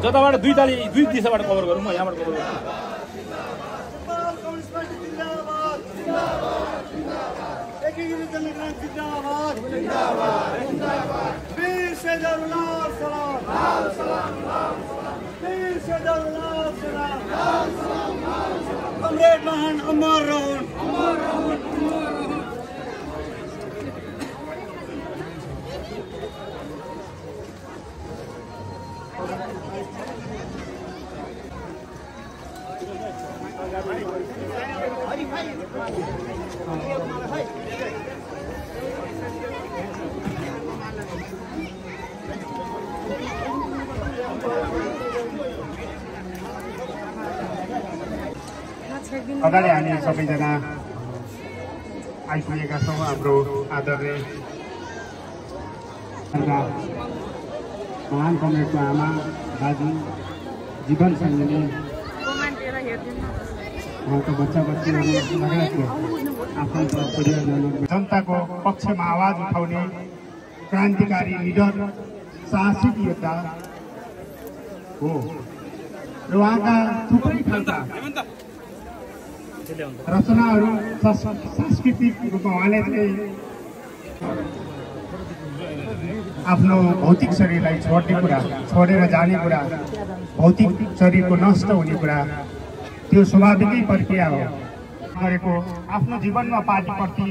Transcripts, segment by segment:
जताबाट दुई दिशाबाट कभर गरौँ म यहाँबाट कभर गर्छु कमरेड महान अमर रहूं अगाडि हामी सबैजना आइपुगेका छौँ हाम्रो आदरणीय महान कमरेडको आमा दाजु जीवन सङ्गिनी उहाँको बच्चा बच्चीहरू लगायतको आफन्त परिवारजन जनताको पक्षमा आवाज उठाउने क्रान्तिकारी लिडर साहसिक योद्धा हो र उहाँका थुप्रै खालका रचनाहरू सांस्कृतिक रूपमा उहाँले चाहिँ आफ्नो भौतिक शरीरलाई छोडेर जाने कुरा भौतिक शरीरको नष्ट हुने कुरा त्यो स्वाभाविकै प्रक्रिया हो गरेको आफ्नो जीवनमा पार्टीप्रति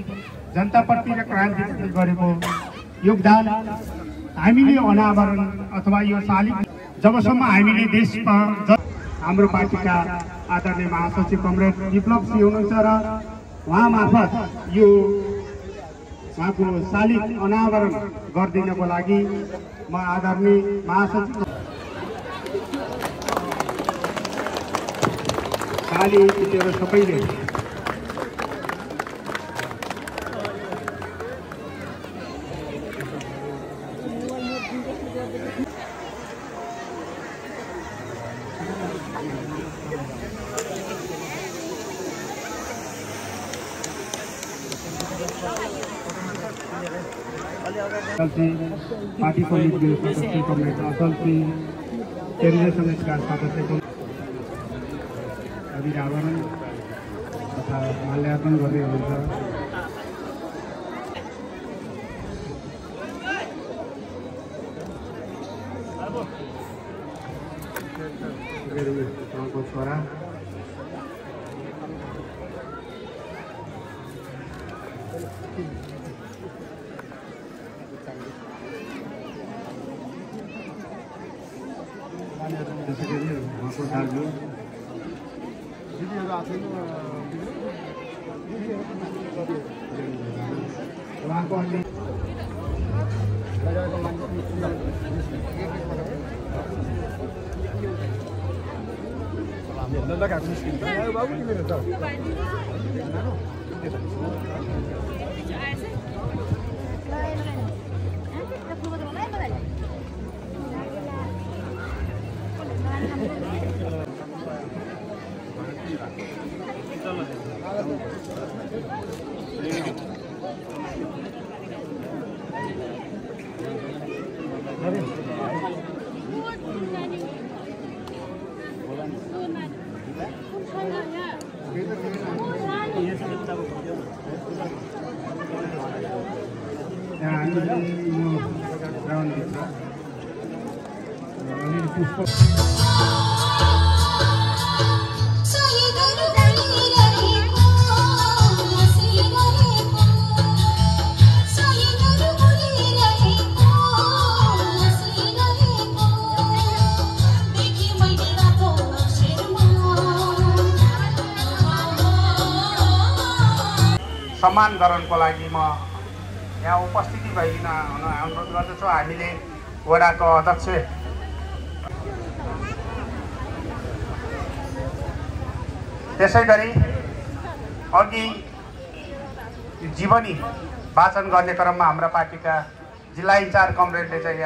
जनताप्रति र क्रान्तिप्रति गरेको योगदान हामीले अनावरण अथवा यो शालिग जबसम्म हामीले देशमा हाम्रो पार्टीका आदरणीय महासचिव कमरेड विप्लव सिंह हुनुहुन्छ र उहाँ मार्फत यो उहाँको शालिग अनावरण गरिदिनको लागि म आदरणीय महासचिव खाली त्यो सबैले पार्टी कमिटी सदस्य कमरेड असलसी केन्द्रीय समितिका सदस्य अभिभावरण तथा माल्यार्पण गर्ने हुनुहुन्छ उहाँको छोरा उहाँको दाजु उहाँको सम्मान गराउनको लागि म यहाँ उपस्थिति भइदिन अनुरोध गर्दछु। हामीले वडाको अध्यक्ष त्यसैगरी अघि जीवनी वाचन गर्ने क्रममा हाम्रा पार्टीका जिल्ला इन्चार्ज कमरेडले चाहिँ